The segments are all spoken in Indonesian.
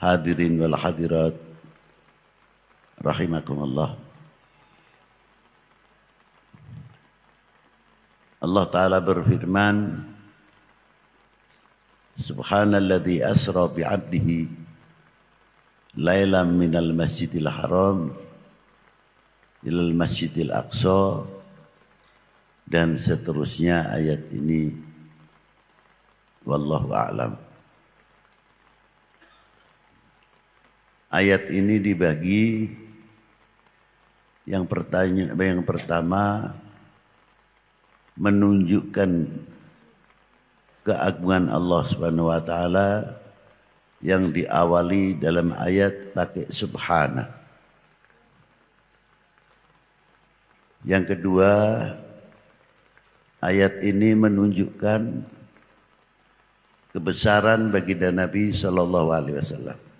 hadirin wal hadirat rahimakumullah. Allah Ta'ala berfirman, Subhanalladzi asra bi'abdihi lailam minal masjidil haram ilal masjidil aqsa, dan seterusnya ayat ini. Wallahu a'lam. Ayat ini dibagi yang pertama menunjukkan keagungan Allah Subhanahu wa taala yang diawali dalam ayat pakai subhana. Yang kedua, ayat ini menunjukkan kebesaran baginda Nabi sallallahu alaihi wasallam.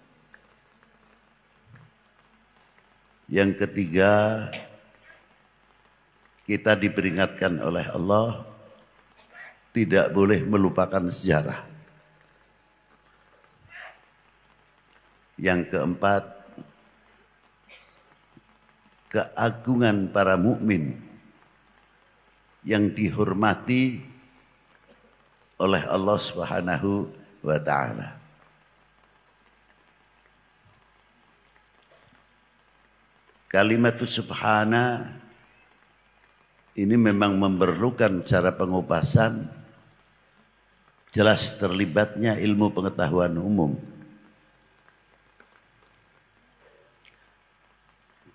Yang ketiga, kita diperingatkan oleh Allah tidak boleh melupakan sejarah. Yang keempat, keagungan para mukmin yang dihormati oleh Allah Subhanahu wa taala. Kalimat subhana ini memang memerlukan cara pengupasan, jelas terlibatnya ilmu pengetahuan umum.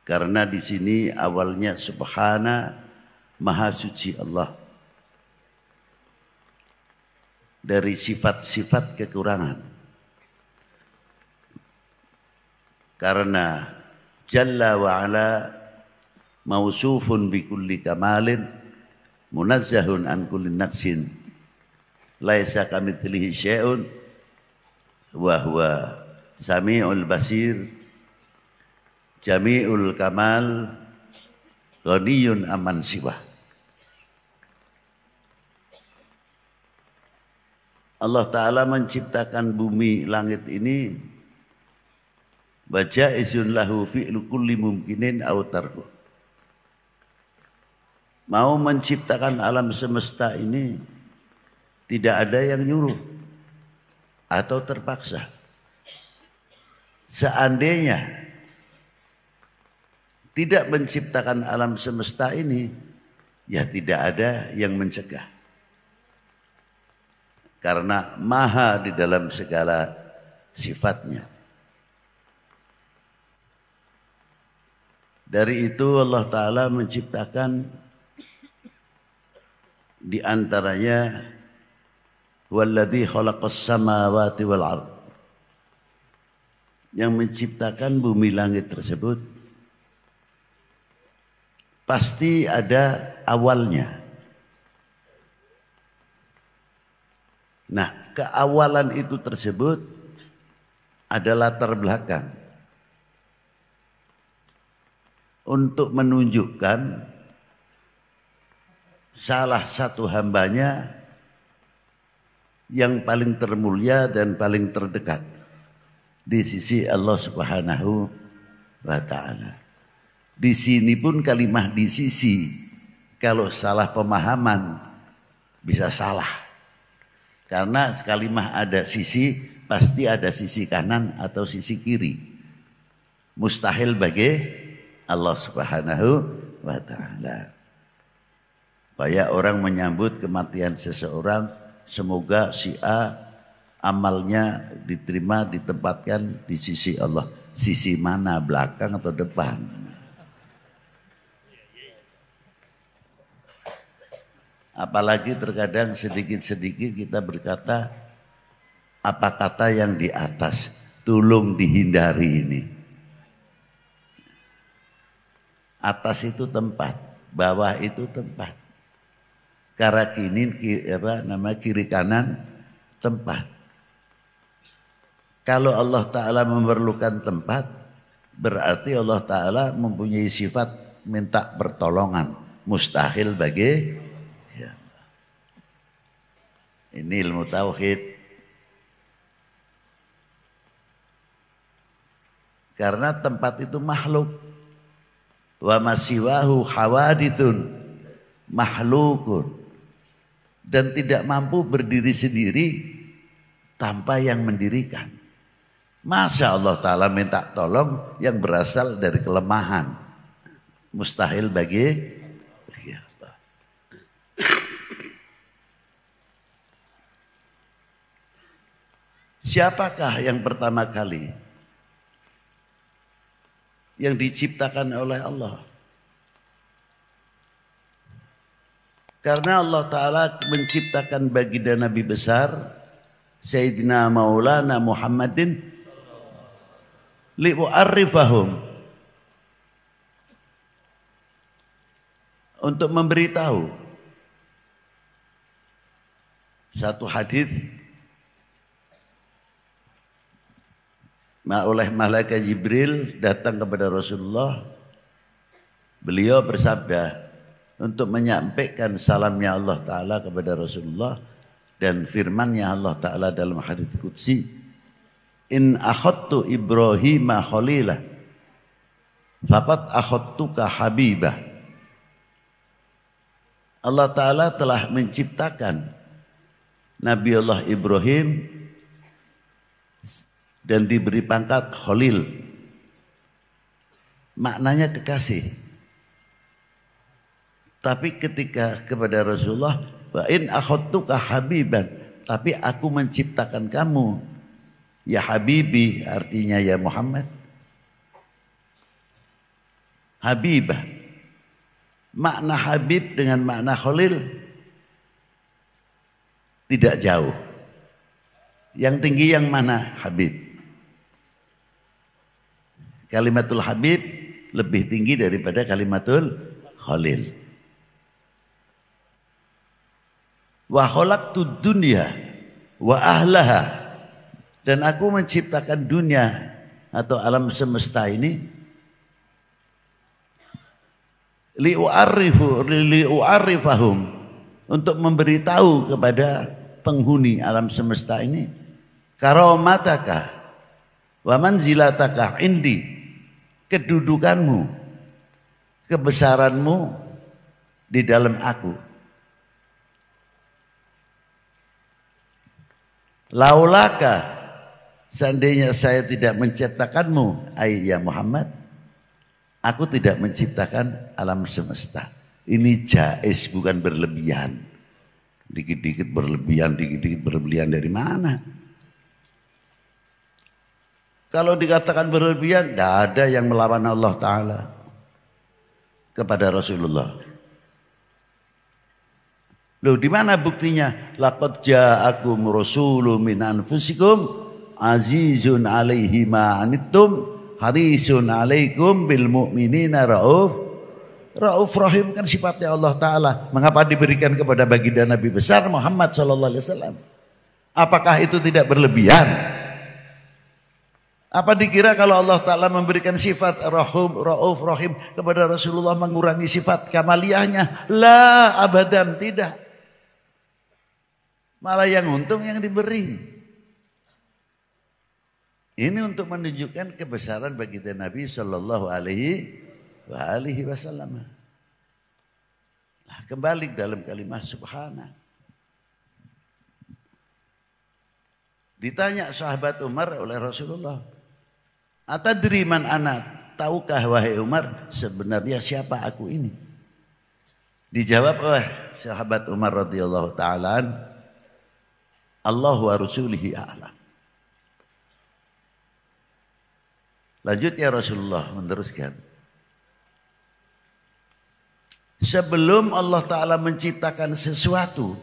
Karena di sini awalnya subhana, maha suci Allah dari sifat-sifat kekurangan. Karena Jalla wa ala mausufun bi kulli kamalin munazzahun an kulli naqsin laisa kamitslihi syai'un wa huwa samiul basir jami'ul kamal ghaniyun aman siwa. Allah Ta'ala menciptakan bumi langit ini Bajaizun lahu fi'lu kulli mumkinin aw tarku. Mau menciptakan alam semesta ini tidak ada yang nyuruh atau terpaksa. Seandainya tidak menciptakan alam semesta ini, ya tidak ada yang mencegah. Karena maha di dalam segala sifatnya. Dari itu Allah Ta'ala menciptakan di antaranya walladzi khalaqas samawati wal ardh, yang menciptakan bumi langit tersebut pasti ada awalnya. Nah, keawalan itu tersebut adalah latar belakang untuk menunjukkan salah satu hambanya yang paling termulia dan paling terdekat di sisi Allah Subhanahu wa taala. Di sini pun kalimah di sisi, kalau salah pemahaman bisa salah. Karena kalimah ada sisi, pasti ada sisi kanan atau sisi kiri. Mustahil bagi Allah Subhanahu wa taala. Kayak orang menyambut kematian seseorang, semoga si A amalnya diterima, ditempatkan di sisi Allah. Sisi mana, belakang atau depan? Apalagi terkadang sedikit-sedikit kita berkata, apa kata yang di atas, tolong dihindari ini. Atas itu tempat, bawah itu tempat. Kiri kanan tempat. Kalau Allah Ta'ala memerlukan tempat, berarti Allah Ta'ala mempunyai sifat minta pertolongan. Mustahil bagi ya Allah. Ini ilmu tauhid. Karena tempat itu makhluk. Wa masiwahu hawaditun makhlukun. Dan tidak mampu berdiri sendiri tanpa yang mendirikan. Masa Allah Ta'ala minta tolong yang berasal dari kelemahan. Mustahil bagi Allah. Siapakah yang pertama kali yang diciptakan oleh Allah? Karena Allah Ta'ala menciptakan baginda Nabi besar Sayyidina Maulana Muhammadin li'u'arrifahum, untuk memberitahu. Satu hadis oleh malaikat Jibril datang kepada Rasulullah. Beliau bersabda untuk menyampaikan salamnya Allah Ta'ala kepada Rasulullah dan firmannya Allah Ta'ala dalam hadits qudsi, in akhadtu Ibrahima khalilah faqad akhadtuka habibah. Allah Ta'ala telah menciptakan Nabi Allah Ibrahim dan diberi pangkat khalil, maknanya kekasih. Tapi ketika kepada Rasulullah, wa in akhadtuka habiban, tapi aku menciptakan kamu ya habibi, artinya ya Muhammad. Habibah, makna habib dengan makna khalil tidak jauh. Yang tinggi yang mana? Habib. Kalimatul habib lebih tinggi daripada kalimatul khalil. Wa khalaqtud dunya wa ahlaha, dan aku menciptakan dunia atau alam semesta ini li'u'arrifahum, untuk memberitahu kepada penghuni alam semesta ini karamataka wa manzilataka indi, kedudukanmu, kebesaranmu di dalam aku. Laulaka, seandainya saya tidak menciptakanmu, ya Muhammad, aku tidak menciptakan alam semesta. Ini jaiz, bukan berlebihan. Dikit-dikit berlebihan, dikit-dikit berlebihan dari mana? Kalau dikatakan berlebihan, tidak ada yang melawan Allah Ta'ala kepada Rasulullah. Loh, di mana buktinya? Laqad ja'akum rasulun min anfusikum azizun 'alaihi ma anittum harisun 'alaikum bil mu'minina rauf rahim, kan sifatnya Allah Ta'ala. Mengapa diberikan kepada baginda Nabi besar Muhammad sallallahu alaihi wasallam? Apakah itu tidak berlebihan? Apa dikira kalau Allah Ta'ala memberikan sifat rauf rahim kepada Rasulullah mengurangi sifat kamaliyahnya? La, abadan, tidak. Malah yang untung yang diberi. Ini untuk menunjukkan kebesaran baginda Nabi sallallahu alaihi wasallam. Nah, kembali dalam kalimat subhana. Ditanya sahabat Umar oleh Rasulullah, atadri man ana, tahukah wahai Umar sebenarnya siapa aku ini? Dijawab oleh sahabat Umar radhiyallahu ta'ala, Allah wa rasulihi a'lam. Lanjutnya Rasulullah meneruskan, sebelum Allah Ta'ala menciptakan sesuatu,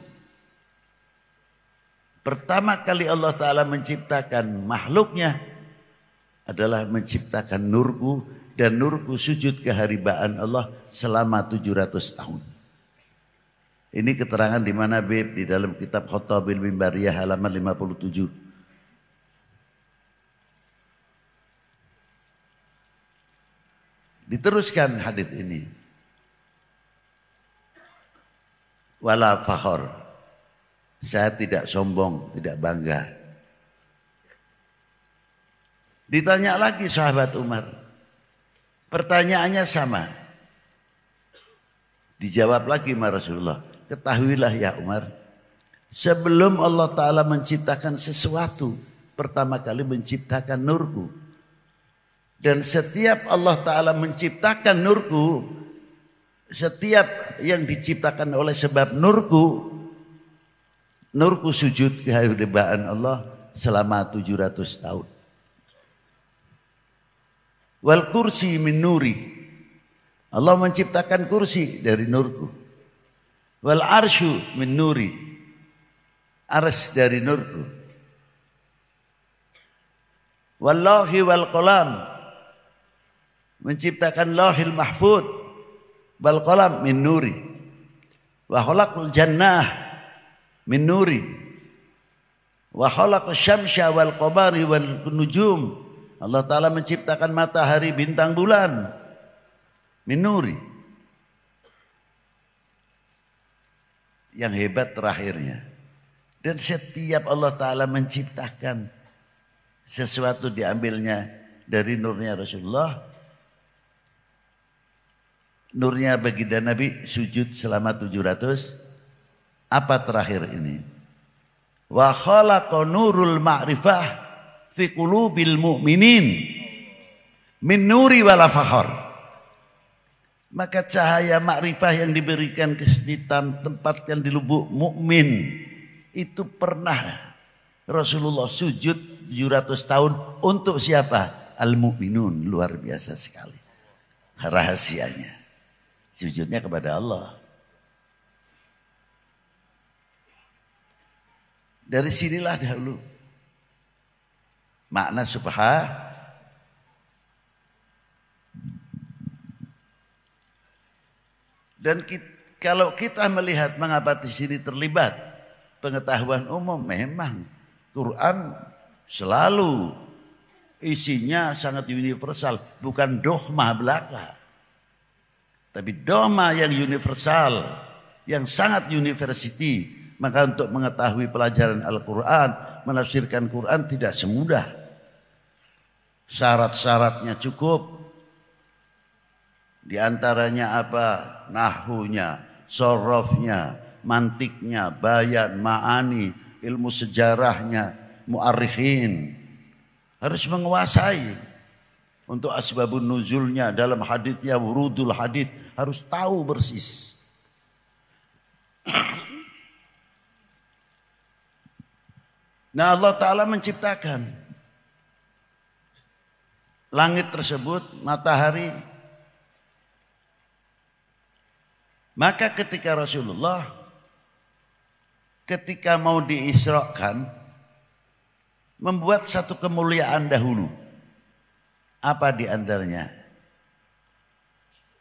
pertama kali Allah Ta'ala menciptakan makhluknya adalah menciptakan nurku, dan nurku sujud keharibaan Allah selama 700 tahun. Ini keterangan di mana Bib? Di dalam kitab Khotabil Mimbariyah halaman 57. Diteruskan hadis ini. Wala fakhor. Saya tidak sombong, tidak bangga. Ditanya lagi sahabat Umar. Pertanyaannya sama. Dijawab lagi sama Rasulullah. Ketahuilah ya Umar, sebelum Allah Ta'ala menciptakan sesuatu, pertama kali menciptakan nurku. Dan setiap Allah Ta'ala menciptakan nurku, setiap yang diciptakan oleh sebab nurku sujud kehadiran Allah selama 700 tahun. Wal kursi min nuri, Allah menciptakan kursi dari nurku. Wal arsyu min nuri, ars dari nurku. Wallahi wal qalam, menciptakan lauhil mahfud, wal qalam min nuri. Wa khalaqal jannah min nuri. Wa khalaqal syamsa wal qamari wal nujum. Allah Ta'ala menciptakan matahari, bintang, bulan min nuri. Yang hebat terakhirnya. Dan setiap Allah Ta'ala menciptakan sesuatu diambilnya dari nurnya Rasulullah. Nurnya baginda Nabi sujud selama 700. Apa terakhir ini? Wa khalaqa nurul ma'rifah fi qulubil mu'minin min nuri wala fakhar. Maka cahaya makrifah yang diberikan ke tempat yang di lubuk mukmin itu pernah Rasulullah sujud 700 tahun untuk siapa? Al-mu'minun. Luar biasa sekali rahasianya. Sujudnya kepada Allah. Dari sinilah dahulu makna subhah. Dan kalau kita melihat mengapa di sini terlibat pengetahuan umum, memang Quran selalu isinya sangat universal, bukan dogma belaka. Tapi dogma yang universal, yang sangat university. Maka untuk mengetahui pelajaran Al-Quran, menafsirkan Quran tidak semudah. Syarat-syaratnya cukup. Di antaranya apa? Nahwunya, sorofnya, mantiknya, bayan, ma'ani, ilmu sejarahnya, mu'arikhin. Harus menguasai. Untuk asbabun nuzulnya dalam haditsnya, wurudul hadits, harus tahu persis. Nah, Allah Ta'ala menciptakan langit tersebut, matahari. Maka ketika Rasulullah ketika mau diisrakan membuat satu kemuliaan dahulu. Apa di antaranya?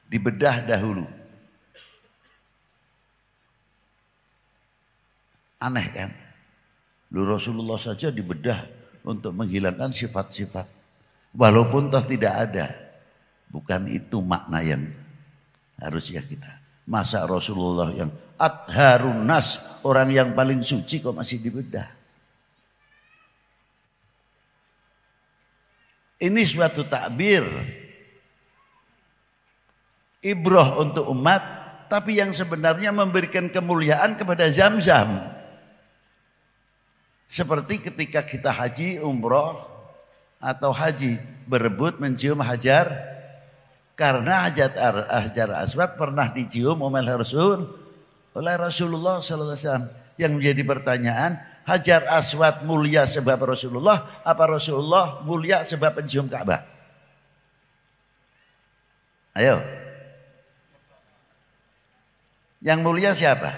Dibedah dahulu. Aneh kan? Lu Rasulullah saja dibedah untuk menghilangkan sifat-sifat. Walaupun toh tidak ada. Bukan itu makna yang harusnya kita. Masa Rasulullah yang atharun nas, orang yang paling suci kok masih dibedah. Ini suatu takbir. Ibrah untuk umat, tapi yang sebenarnya memberikan kemuliaan kepada Zam-Zam. Seperti ketika kita haji, umroh, atau haji, berebut mencium hajar. Karena Hajar Aswad pernah dicium oleh Rasulullah SAW. Yang menjadi pertanyaan, Hajar Aswad mulia sebab Rasulullah, apa Rasulullah mulia sebab pencium Ka'bah? Ayo. Yang mulia siapa?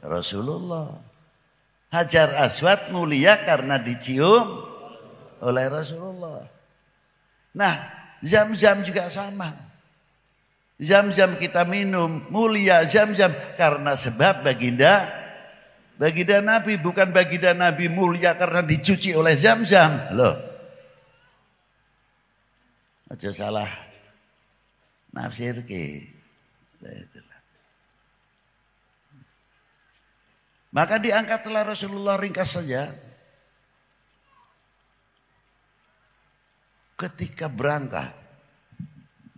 Rasulullah. Hajar Aswad mulia karena dicium oleh Rasulullah. Nah, Zam-Zam juga sama. Zam-Zam kita minum, mulia Zam-Zam karena sebab baginda Nabi, bukan baginda Nabi mulia karena dicuci oleh Zam-Zam. Loh. Aja salah nafsir ke. Maka diangkatlah Rasulullah, ringkas saja. ketika berangkat,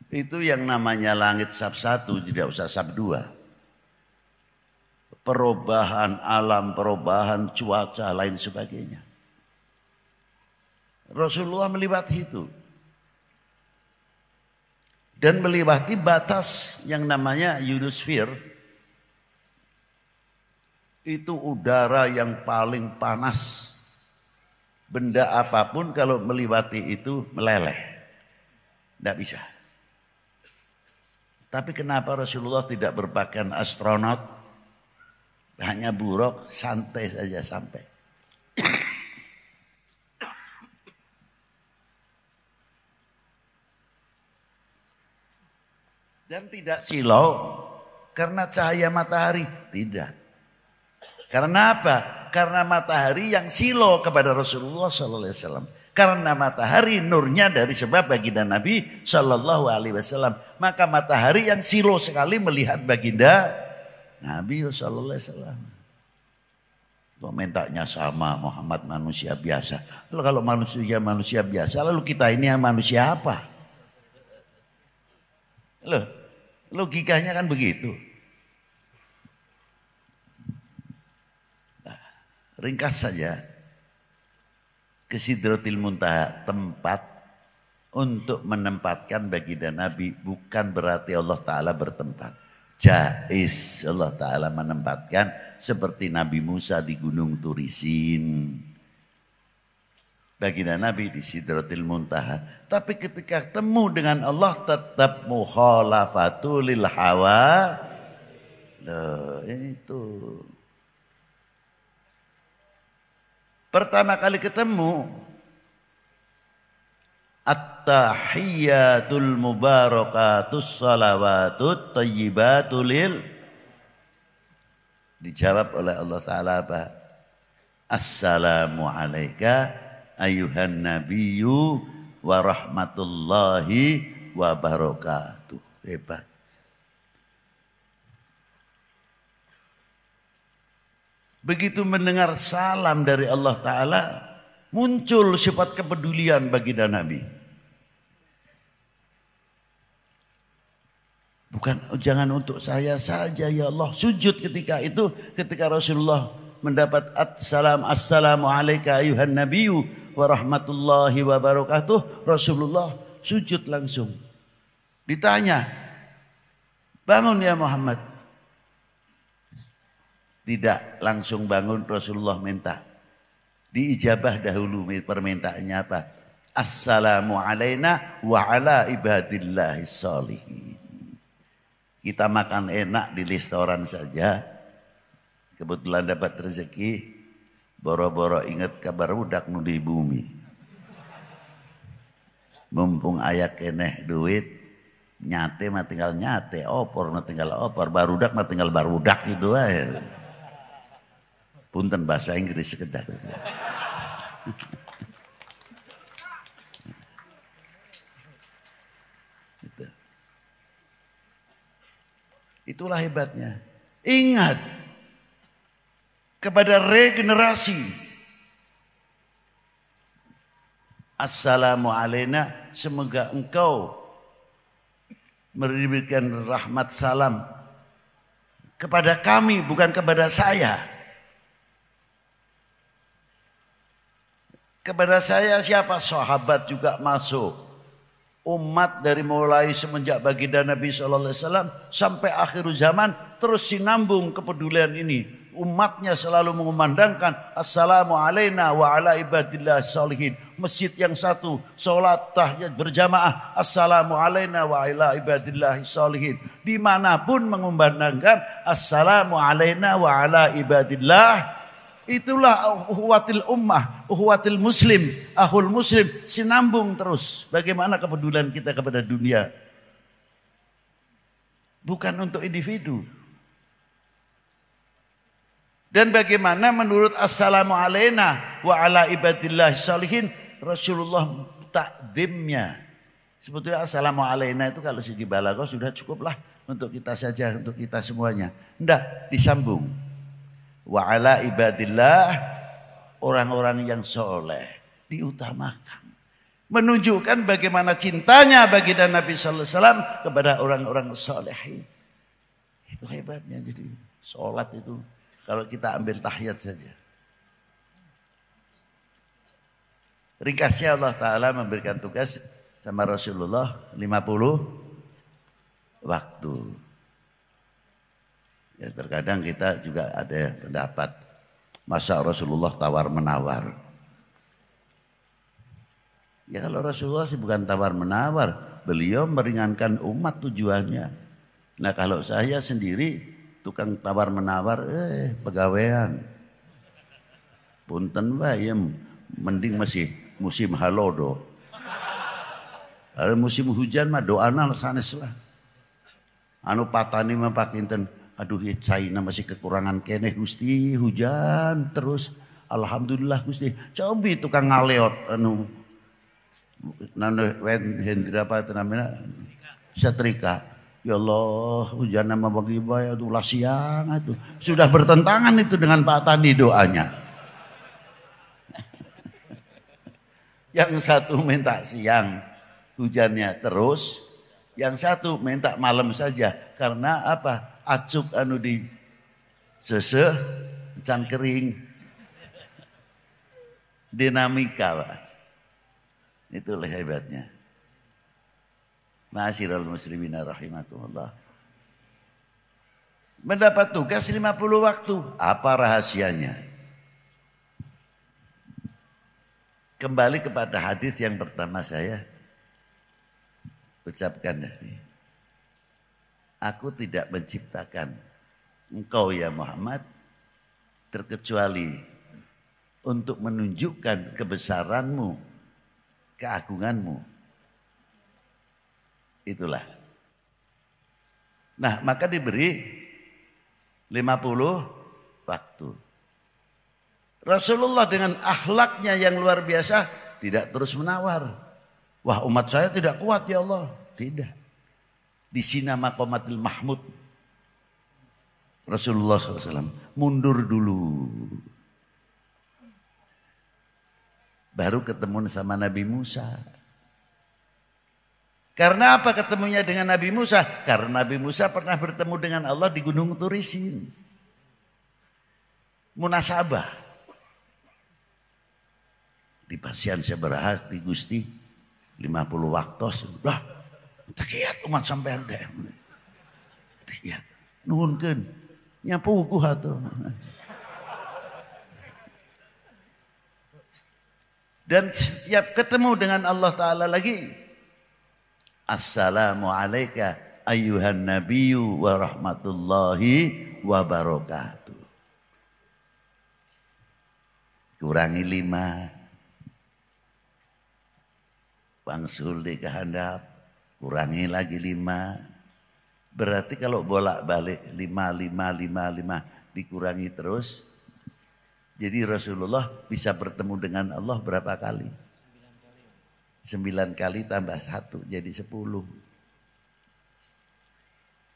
itu yang namanya langit sab 1, tidak usah sab 2. Perubahan alam, perubahan cuaca, lain sebagainya. Rasulullah melewati itu. Dan melewati batas yang namanya ionosfer. Itu udara yang paling panas. Benda apapun kalau melewati itu meleleh. Tidak bisa. Tapi kenapa Rasulullah tidak berpakaian astronot? Hanya buruk, santai saja sampai. Dan tidak silau karena cahaya matahari. Tidak. Karena apa? Karena matahari yang silau kepada Rasulullah SAW. Karena matahari nurnya dari sebab baginda Nabi SAW. Maka matahari yang silau sekali melihat baginda Nabi SAW. Komentarnya sama, Muhammad manusia biasa. Lalu kalau manusia biasa, lalu kita ini yang manusia apa? Loh, logikanya kan begitu. Nah, ringkas saja. Ke Sidratil Muntaha, tempat untuk menempatkan baginda Nabi, bukan berarti Allah Ta'ala bertempat. Jais Allah Ta'ala menempatkan seperti Nabi Musa di Gunung Turisin. Baginda Nabi di Sidratil Muntaha. Tapi ketika ketemu dengan Allah tetap mukhalafatul lil hawa. Loh, itu. Pertama kali ketemu, at-tahiyyatul mubarakatus salawatut thayyibatul lil. Dijawab oleh Allah Ta'ala apa? Assalamu alayka ayuhan nabiyyu wa rahmatullahi wa barakatuh. Hebat. Begitu mendengar salam dari Allah Ta'ala, muncul sifat kepedulian baginda Nabi. Bukan, jangan untuk saya saja ya Allah. Sujud ketika itu, ketika Rasulullah mendapat assalamu alayka ayuhan nabiyyu wa rahmatullahi wa barakatuh. Rasulullah sujud langsung. Ditanya, bangun ya Muhammad. Tidak langsung bangun, Rasulullah minta. Diijabah dahulu permintaannya apa? Assalamu alayna wa ala ibadillahi sholihin. Kita makan enak di restoran saja. Kebetulan dapat rezeki. Boro-boro ingat kabar budak nu di bumi. Mumpung ayak keneh duit. Nyate mah tinggal nyate. Opor mah tinggal opor. Barudak mah tinggal barudak gitu aja. Punten bahasa Inggris sekedar. Itulah hebatnya. Ingat kepada regenerasi. Assalamu alayna, semoga engkau memberikan rahmat salam kepada kami, bukan kepada saya. Kepada saya siapa? Sahabat juga masuk. Umat dari mulai semenjak baginda Nabi SAW sampai akhir zaman terus sinambung kepedulian ini. Umatnya selalu mengumandangkan assalamu alayna wa ala ibadillah sholihin. Masjid yang satu, sholat tahiyat berjamaah, assalamu alayna wa ala ibadillah sholihin. Dimanapun mengumandangkan assalamu alayna wa ala ibadillah. Itulah uhuwatil ummah, uhuwatil muslim, ahul muslim, sinambung terus. Bagaimana kepedulian kita kepada dunia? Bukan untuk individu. Dan bagaimana menurut assalamu alayna wa ala ibadillah sholihin, Rasulullah takdimnya. Sebetulnya assalamu alayna itu kalau segi balaghah sudah cukuplah untuk kita saja, untuk kita semuanya. Enggak, disambung. Wa ala ibadillah, orang-orang yang soleh diutamakan. menunjukkan bagaimana cintanya baginda Nabi sallallahu alaihi wasallam kepada orang-orang salihin. Itu hebatnya. Jadi sholat itu kalau kita ambil tahiyat saja. Ringkasnya Allah Ta'ala memberikan tugas sama Rasulullah 50 waktu. Ya, terkadang kita juga ada pendapat masa Rasulullah tawar-menawar. Ya kalau Rasulullah sih bukan tawar-menawar, beliau meringankan umat tujuannya. Nah kalau saya sendiri tukang tawar-menawar, pegawaian. Punten wae mending masih musim halodo. Ada musim hujan mah doana sanes lah. Anu patani mah pakinten, aduh caina masih kekurangan keneh Gusti, hujan terus. Alhamdulillah Gusti. Cobi tukang ngaleot anu hendra apa itu namanya? Setrika. Ya Allah, hujan nama bagi bae aduh lah siang itu. Sudah bertentangan itu dengan Pak Tani doanya. Yang satu minta siang hujannya terus, yang satu minta malam saja. Karena apa? Acuk anu di sese can kering. Dinamika, Pak. Itulah hebatnya. Ma'asyiral muslimina rahimakumullah. Mendapat tugas 50 waktu. Apa rahasianya? Kembali kepada hadis yang pertama saya ucapkan tadi. Aku tidak menciptakan engkau ya Muhammad terkecuali untuk menunjukkan kebesaranmu, keagunganmu. Itulah. Nah, maka diberi 50 waktu. Rasulullah dengan akhlaknya yang luar biasa tidak terus menawar. Wah umat saya tidak kuat ya Allah. Tidak. Di sina maqamatil mahmud. Rasulullah SAW mundur dulu. Baru ketemu sama Nabi Musa. Karena apa ketemunya dengan Nabi Musa? Karena Nabi Musa pernah bertemu dengan Allah di Gunung Turisin. Munasabah. Di pasian sabaraha di Gusti 50 waktu sudah tekiat umat sampean teh. Tekiat nuhunkeun nyapuguh atuh. Dan setiap ketemu dengan Allah Ta'ala lagi, Assalamu alayka ayyuhan nabiyyu wa rahmatullahi wa barakatuh. Kurangi 5. Bangsul di kehandap, kurangi lagi 5. Berarti kalau bolak-balik 5 dikurangi terus. Jadi Rasulullah bisa bertemu dengan Allah berapa kali? 9 kali tambah 1 jadi 10.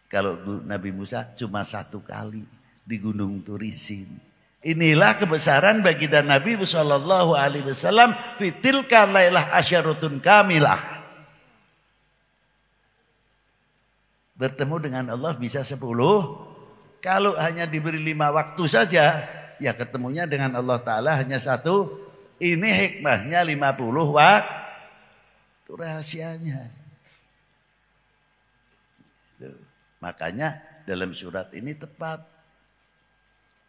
Kalau Nabi Musa cuma 1 kali di Gunung Turisin. Inilah kebesaran baginda Nabi sallallahu alaihi wasallam fitilka lailah asyarutun kamilah. Bertemu dengan Allah bisa 10. Kalau hanya diberi 5 waktu saja, ya ketemunya dengan Allah Ta'ala hanya 1. Ini hikmahnya 50 waktu. Itu rahasianya. Makanya dalam surat ini tepat.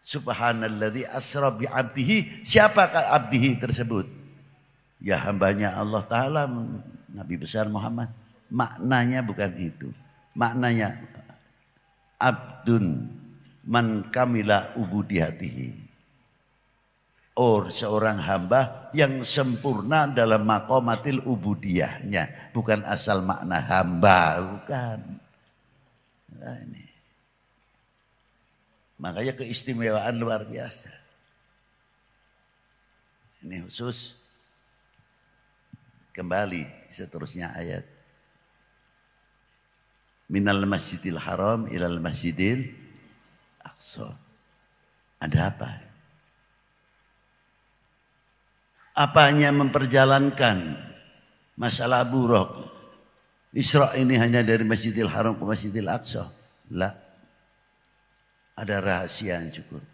Subhanalladzi asra bi 'abdihi. Siapakah abdihi tersebut? Ya hambanya Allah Ta'ala, Nabi besar Muhammad. Maknanya bukan itu. Maknanya abdun man kamila ubudiyatihi. Seorang hamba yang sempurna dalam maqamatil ubudiyahnya. Bukan asal makna hamba, bukan. Nah, ini. Makanya keistimewaan luar biasa. Ini khusus. Kembali seterusnya ayat. Minal masjidil haram ilal masjidil aqsa. Ada apa? Apanya memperjalankan Masalah buruk. Isra ini hanya dari Masjidil Haram ke Masjidil Aqsa. Lah. Ada rahasia yang cukup.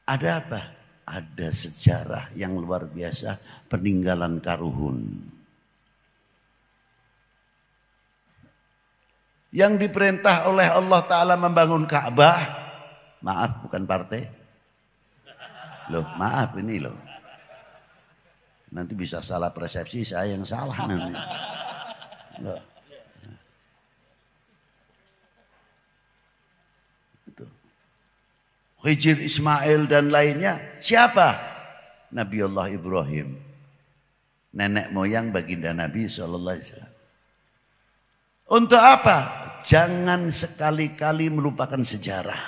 Ada apa? Ada sejarah yang luar biasa peninggalan Karuhun. Yang diperintah oleh Allah Ta'ala membangun Ka'bah. Maaf, bukan partai. Loh, maaf ini loh. Nanti bisa salah persepsi, saya yang salah nanti. Loh. Khidir, Ismail dan lainnya. Siapa? Nabi Allah Ibrahim. Nenek moyang baginda Nabi SAW. Untuk apa? Jangan sekali-kali melupakan sejarah.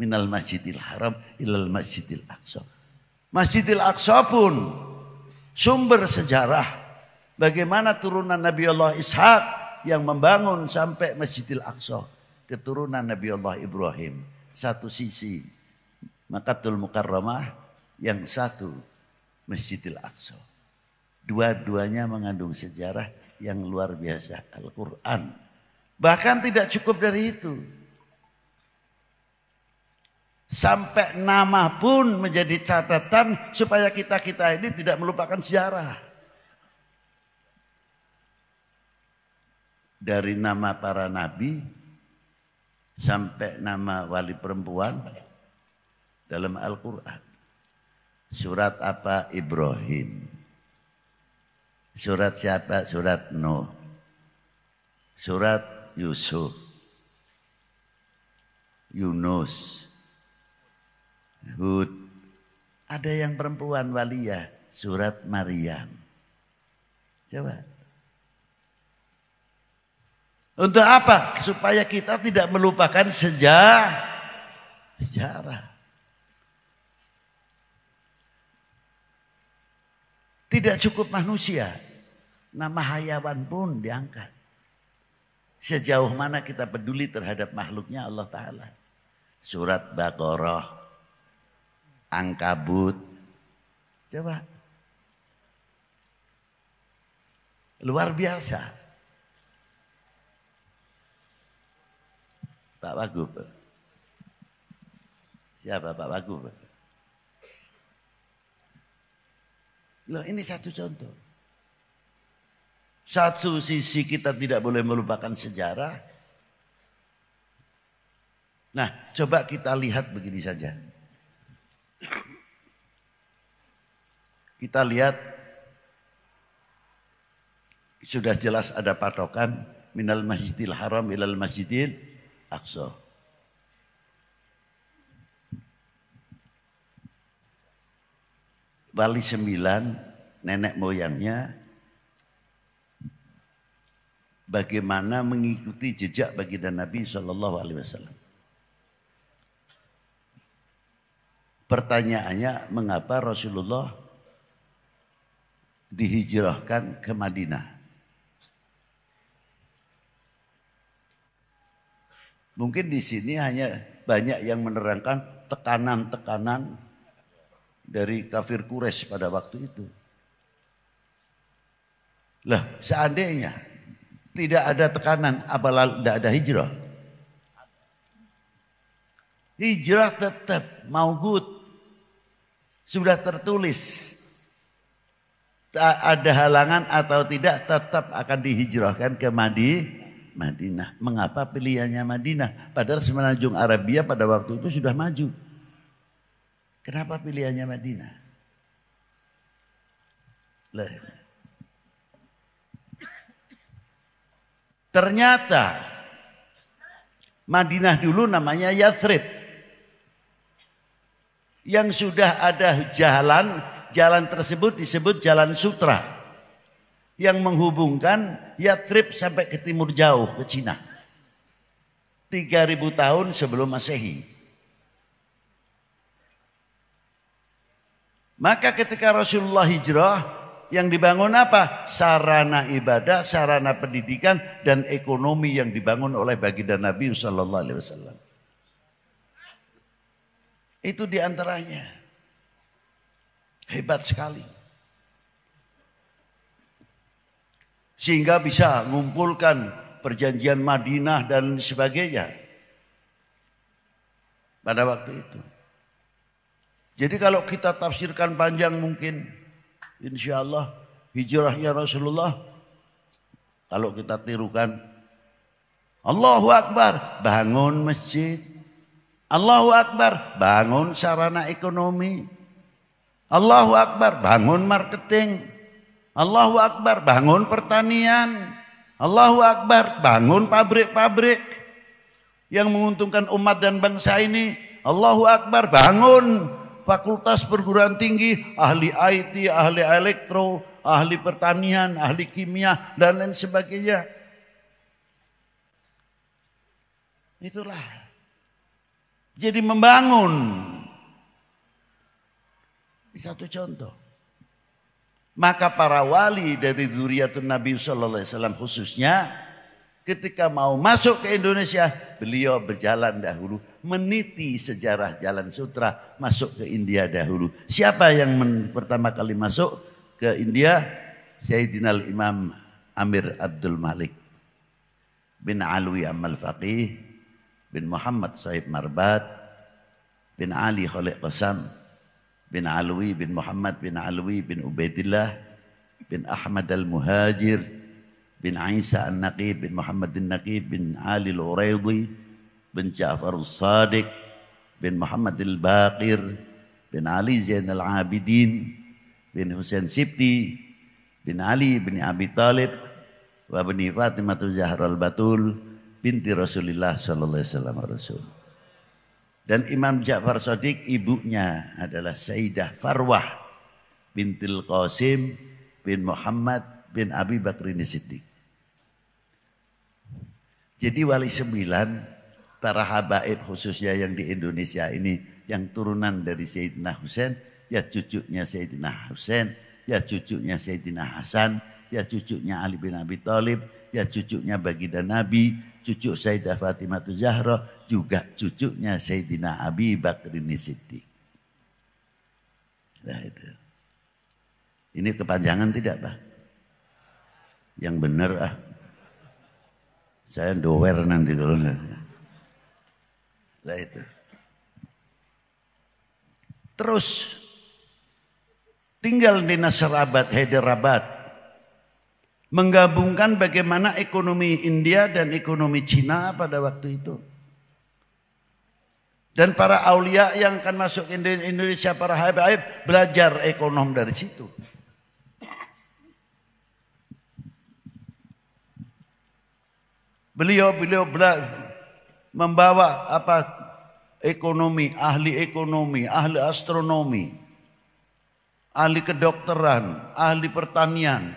Minal Masjidil Haram ilal Masjidil Aqsa. Masjidil Aqsa pun sumber sejarah. Bagaimana turunan Nabi Allah Ishak yang membangun sampai Masjidil Aqsa. Keturunan Nabi Allah Ibrahim. Satu sisi Makkatul Mukarramah, yang satu Masjidil Aqsa. Dua-duanya mengandung sejarah yang luar biasa, Al-Quran. Bahkan tidak cukup dari itu. Sampai nama pun menjadi catatan supaya kita-kita ini tidak melupakan sejarah. Dari nama para nabi sampai nama wali perempuan dalam Al-Quran. Surat apa? Ibrahim. Surat siapa? Surat Nuh. Surat Yusuf. Yunus. Hud. Ada yang perempuan waliyah. Surat Maryam. Coba. Untuk apa? Supaya kita tidak melupakan sejarah. Tidak cukup manusia. Nama hayawan pun diangkat. Sejauh mana kita peduli terhadap makhluknya Allah Ta'ala. Surat Baqarah. Ankabut. Coba. Luar biasa. Pak Wagub. Siapa Pak Wagub? Loh, ini satu contoh. Satu sisi kita tidak boleh melupakan sejarah. Nah, coba kita lihat begini saja. Kita lihat sudah jelas ada patokan minal Masjidil Haram ilal Masjidil Aqsa. Wali 9 nenek moyangnya bagaimana mengikuti jejak baginda Nabi SAW. Pertanyaannya, mengapa Rasulullah dihijrahkan ke Madinah? Mungkin di sini hanya banyak yang menerangkan tekanan-tekanan dari kafir Quraisy pada waktu itu. Lah, seandainya tidak ada tekanan, apalagi tidak ada hijrah. Hijrah tetap maujud, sudah tertulis. Tak ada halangan atau tidak, tetap akan dihijrahkan ke Madinah. Mengapa pilihannya Madinah? Padahal semenanjung Arabia pada waktu itu sudah maju. Kenapa pilihannya Madinah? Ternyata Madinah dulu namanya Yathrib. Yang sudah ada jalan tersebut disebut Jalan Sutra. Yang menghubungkan Yathrib sampai ke timur jauh, ke Cina. 3000 tahun sebelum Masehi. Maka ketika Rasulullah hijrah, yang dibangun apa? Sarana ibadah, sarana pendidikan, dan ekonomi yang dibangun oleh baginda Nabi SAW. Itu diantaranya. Hebat sekali. Sehingga bisa mengumpulkan perjanjian Madinah dan sebagainya pada waktu itu. Jadi kalau kita tafsirkan panjang mungkin insya Allah hijrahnya Rasulullah, kalau kita tirukan, Allahu Akbar, bangun masjid. Allahu Akbar, bangun sarana ekonomi. Allahu Akbar, bangun marketing. Allahu Akbar, bangun pertanian. Allahu Akbar, bangun pabrik-pabrik yang menguntungkan umat dan bangsa ini. Allahu Akbar, bangun fakultas perguruan tinggi, ahli IT, ahli elektro, ahli pertanian, ahli kimia, dan lain sebagainya. Itulah. Jadi membangun. Satu contoh. Maka para wali dari dzurriyyatun Nabi sallallahu alaihi wasallam khususnya ketika mau masuk ke Indonesia, beliau berjalan dahulu meniti sejarah Jalan Sutra masuk ke India dahulu. Siapa yang pertama kali masuk ke India? Sayyidina Imam Amir Abdul Malik bin Alwi Amal Faqih bin Muhammad Sahib Marbat bin Ali Khaliq Qasam bin Alwi bin Muhammad bin Alwi bin Ubaidillah bin Ahmad al-Muhajir bin Isa al-Naqib bin Muhammad al-Naqib bin Ali al-Uraidi bin Ja'far al-Sadiq bin Muhammad al-Baqir bin Ali Zain al-Abidin bin Husain Sibti bin Ali bin Abi Talib wa bin Fatimah Zahra al-Batul binti Rasulullah sallallahu alaihi wasallam Rasul. Dan Imam Ja'far Shadiq ibunya adalah Sayyidah Farwah bintil Qasim bin Muhammad bin Abi Bakrin Siddiq. Jadi wali 9 para habaib khususnya yang di Indonesia ini yang turunan dari Sayyidina Husain, ya cucunya Sayyidina Husain, ya cucunya Sayyidina Hasan, ya cucunya Ali bin Abi Thalib, ya cucunya baginda Nabi, cucu Sayyidah Fatimah Zahra, juga cucunya Sayyidina Abi Bakrin Siddiq. Nah itu. Ini kepanjangan tidak Pak? Yang benar ah. Saya dower nanti kalau enggak. Nah itu. Terus tinggal di Nasrabat, Hyderabad. Menggabungkan bagaimana ekonomi India dan ekonomi Cina pada waktu itu. Dan para aulia yang akan masuk ke Indonesia, para habaib belajar ekonom dari situ. Beliau membawa ekonomi, ahli astronomi, ahli kedokteran, ahli pertanian.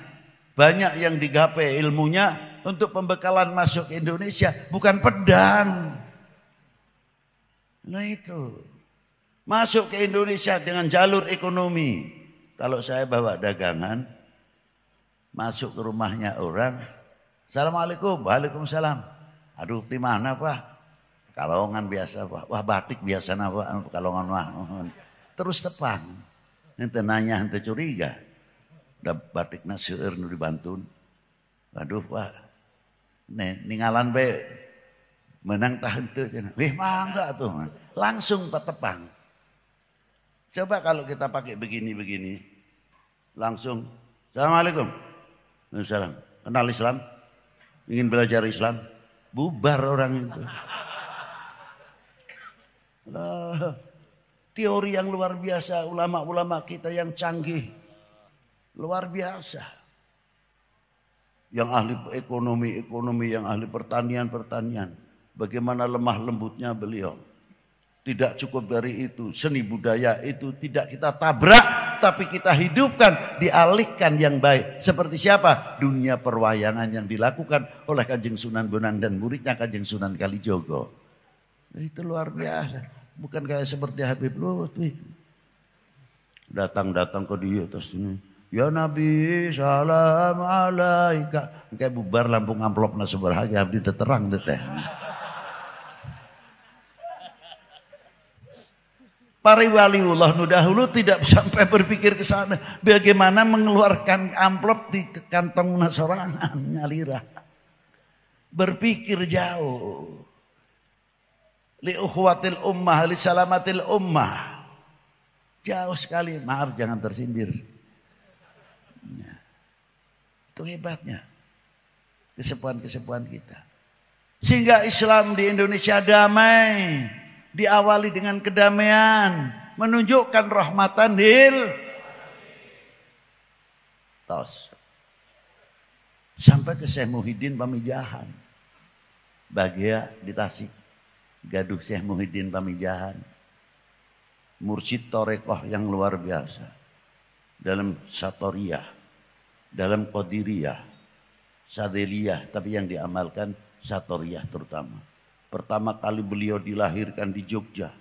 Banyak yang digapai ilmunya untuk pembekalan masuk ke Indonesia, bukan pedang. Nah itu. Masuk ke Indonesia dengan jalur ekonomi. Kalau saya bawa dagangan, masuk ke rumahnya orang, Assalamualaikum, waalaikumsalam. Aduh, di mana Pak? Kalongan biasa Pak. Wah batik biasa Pak, kalongan mah. Terus tepang. Ente nanya, ente curiga. Udah batikna seueur nu dibantun. Waduh Pak. Ningalan be menang tah henteu cenah. Wih mangga tuh. Langsung patepang. Coba kalau kita pakai begini-begini. Langsung Assalamualaikum. Waalaikumsalam. Kenal Islam? Ingin belajar Islam? Bubar orang itu. Teori yang luar biasa, ulama-ulama kita yang canggih. Luar biasa. Yang ahli ekonomi, yang ahli pertanian. Bagaimana lemah lembutnya beliau. Tidak cukup dari itu. Seni budaya itu tidak kita tabrak. Tapi kita hidupkan, dialihkan yang baik. Seperti siapa? Dunia perwayangan yang dilakukan oleh Kanjeng Sunan Bonang dan muridnya Kanjeng Sunan Kalijogo. Itu luar biasa. Bukan kayak seperti Habib Lutfi. Datang ke dia terus ini. Ya Nabi salam alaika. Kayak bubar lampu amplopna seberhaga abdi terang teh. Para waliullah nu dahulu tidak sampai berpikir ke sana. Bagaimana mengeluarkan amplop di kantong sorangan nyalira. Berpikir jauh. Li ukhwatil ummah, li salamatil ummah. Jauh sekali, maaf jangan tersindir. Ya. Itu hebatnya. Kesepuan-kesepuan kita. Sehingga Islam di Indonesia damai. Diawali dengan kedamaian, menunjukkan rahmatan lil tos. Sampai ke Syekh Muhyiddin Pamijahan. Bagia di Tasik. Gaduh Syekh Muhyiddin Pamijahan. Mursyid Torekoh yang luar biasa. Dalam Satoriyah, dalam Qadiriyah, Sadeliyah, tapi yang diamalkan Satoriyah terutama. Pertama kali beliau dilahirkan di Jogja.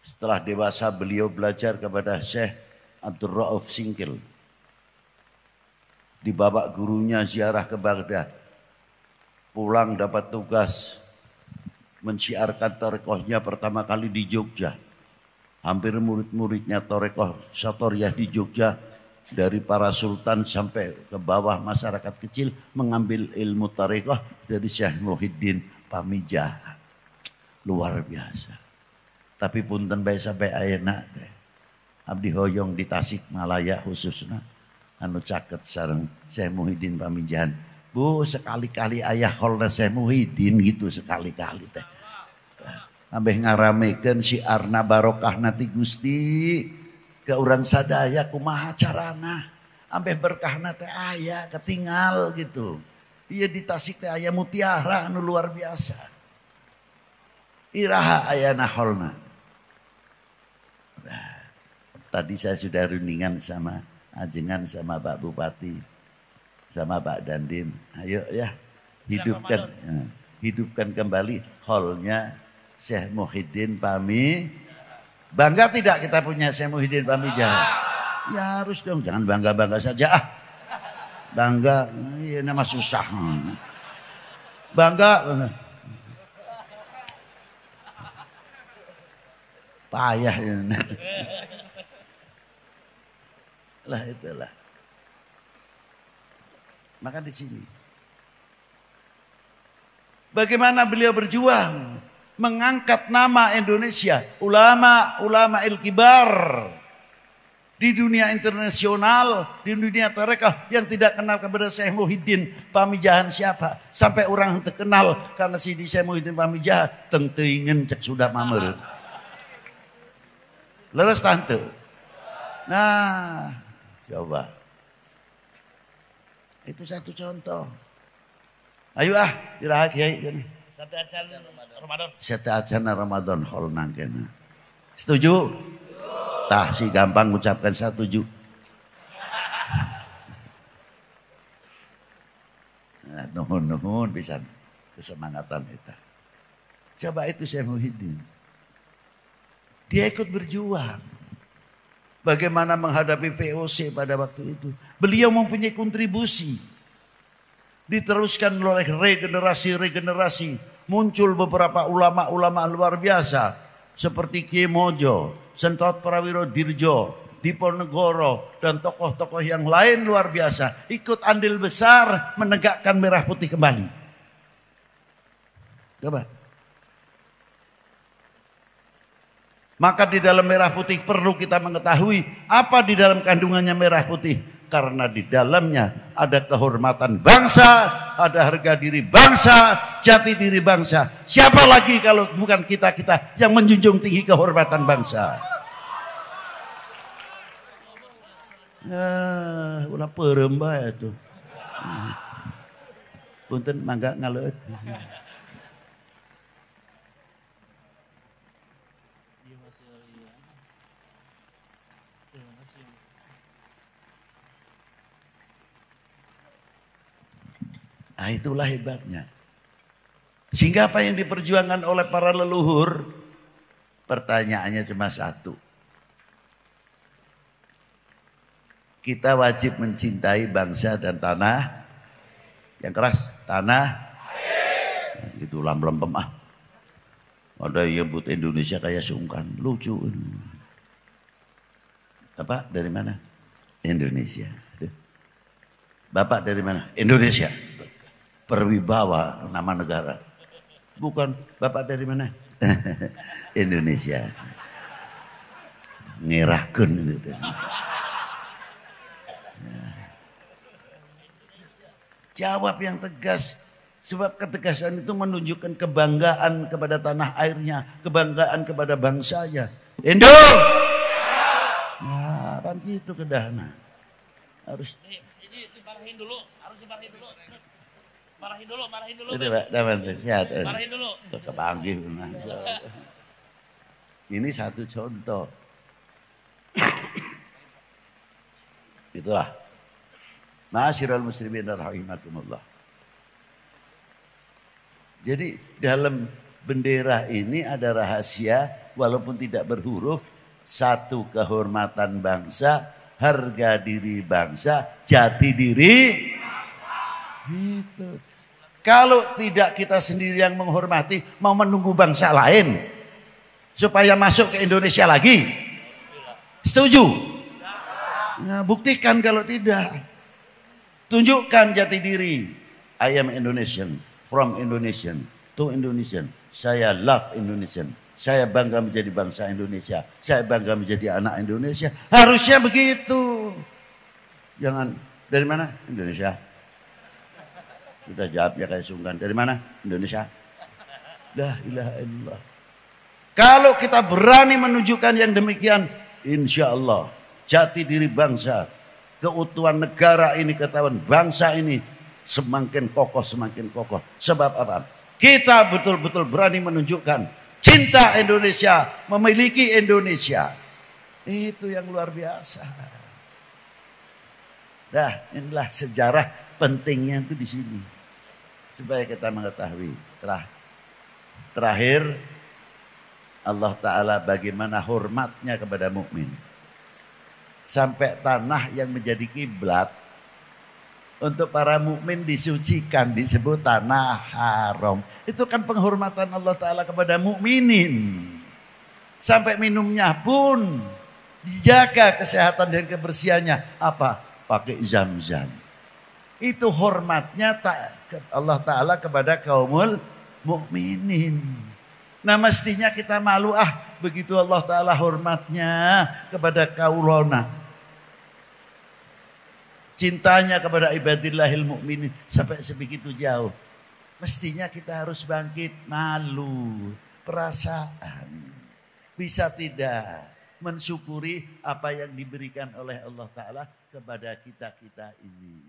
Setelah dewasa beliau belajar kepada Syekh Abdul Rauf Singkil. Dibawa gurunya ziarah ke Baghdad. Pulang dapat tugas mensiarkan tarekohnya pertama kali di Jogja. Hampir murid-muridnya tarekoh Satoriyah di Jogja. Dari para sultan sampai ke bawah masyarakat kecil mengambil ilmu tarekoh dari Syekh Muhyiddin Pamijahan. Luar biasa. Tapi punten bae sampai ayeuna teh. Abdi hoyong di Tasikmalaya khususnya anu caket sareng Syekh Muhyiddin Pamijahan. Bu, sekali-kali ayah kholna Syekh Muhyiddin gitu sekali-kali teh. Ambeh ngaramekeun syiarna barokahna ti Gusti. Ke urang sadaya kumaha carana ambeh berkahna teh aya ketinggal gitu. Ieu di Tasik teh aya mutiara anu luar biasa. Iraha aya naholna. Nah, tadi saya sudah rundingan sama ajengan sama Pak Bupati sama Pak Dandim. Ayo ya hidupkan kembali holnya Syekh Muhyiddin Pami. Bangga tidak kita punya Syekh Muhyiddin Pamijahan? Ya harus dong, jangan bangga-bangga saja. Bangga, ya nama susah. Bangga. Payah ya. Lah itulah. Maka di sini. Bagaimana beliau berjuang? Mengangkat nama Indonesia, ulama il-kibar di dunia internasional, di dunia tarekah yang tidak kenal kepada Syekh Muhyiddin Pamijahan siapa, sampai orang terkenal karena si Syekh Muhyiddin Pamijahan teng-teuingeun cek sudah mamer. Leres tante. Nah, coba. Itu satu contoh. Ayo iraha kiai gini. Satu acan Ramadan hol nangkena. Setuju? Tah si gampang mengucapkan setuju. Nah, nuhun bisa kesemangatan kita. Coba itu Syekh Muhyiddin. Dia ikut berjuang. Bagaimana menghadapi VOC pada waktu itu. Beliau mempunyai kontribusi. Diteruskan oleh regenerasi. Muncul beberapa ulama-ulama luar biasa. Seperti Kiai Mojo, Sentot Prawiro Dirjo, Diponegoro, dan tokoh-tokoh yang lain luar biasa. Ikut andil besar menegakkan merah putih kembali. Coba. Maka di dalam merah putih perlu kita mengetahui apa di dalam kandungannya merah putih. Karena di dalamnya ada kehormatan bangsa, ada harga diri bangsa, jati diri bangsa. Siapa lagi kalau bukan kita-kita yang menjunjung tinggi kehormatan bangsa. Nah, ulah perem bae tuh. Punten mangga ngaleut. Nah itulah hebatnya. Sehingga apa yang diperjuangkan oleh para leluhur, pertanyaannya cuma satu. Kita wajib mencintai bangsa dan tanah. Yang keras, tanah. Itu lempem ah. Ada yang buat Indonesia kayak sungkan, lucu. Bapak dari mana? Indonesia. Bapak dari mana? Indonesia. Perwibawa nama negara. Bukan, Bapak dari mana? Indonesia. Ngerahkan gitu. Jawab yang tegas. Sebab ketegasan itu menunjukkan kebanggaan kepada tanah airnya. Kebanggaan kepada bangsanya. Indo! Nah, kan gitu kedahana. Harus. Ini dimarahin dulu. Harus dimarahin dulu. Marahin dulu. Itu Pak, dapat sehat. Marahin dulu. Itu kepanggih. Ini satu contoh. Itulah. Ma'asyiral muslimin rahimakumullah. Jadi dalam bendera ini ada rahasia walaupun tidak berhuruf. Satu, kehormatan bangsa, harga diri bangsa, jati diri. Gitu. Kalau tidak kita sendiri yang menghormati, mau menunggu bangsa lain supaya masuk ke Indonesia lagi. Setuju? Nah, buktikan kalau tidak. Tunjukkan jati diri. I am Indonesian, from Indonesian, to Indonesian. Saya love Indonesian. Saya bangga menjadi bangsa Indonesia. Saya bangga menjadi anak Indonesia. Harusnya begitu. Jangan, dari mana? Indonesia. Sudah jawabnya kayak sungkan. Dari mana? Indonesia. La ilaha illallah. Kalau kita berani menunjukkan yang demikian, insya Allah jati diri bangsa, keutuhan negara ini, ketahuan bangsa ini semakin kokoh, semakin kokoh. Sebab apa? Kita betul-betul berani menunjukkan cinta Indonesia, memiliki Indonesia. Itu yang luar biasa. Nah, inilah sejarah pentingnya itu di sini. Supaya kita mengetahui. Terakhir, Allah Ta'ala bagaimana hormatnya kepada mukmin. Sampai tanah yang menjadi kiblat untuk para mukmin disucikan, disebut tanah haram. Itu kan penghormatan Allah Ta'ala kepada mukminin. Sampai minumnya pun dijaga kesehatan dan kebersihannya. Apa? Pakai zam-zam. Itu hormatnya Allah Ta'ala kepada kaumul mukminin. Nah mestinya kita malu begitu Allah Ta'ala hormatnya kepada kaulona. Cintanya kepada ibadillahil mukminin sampai sebegitu jauh. Mestinya kita harus bangkit malu, perasaan. Bisa tidak mensyukuri apa yang diberikan oleh Allah Ta'ala kepada kita-kita ini.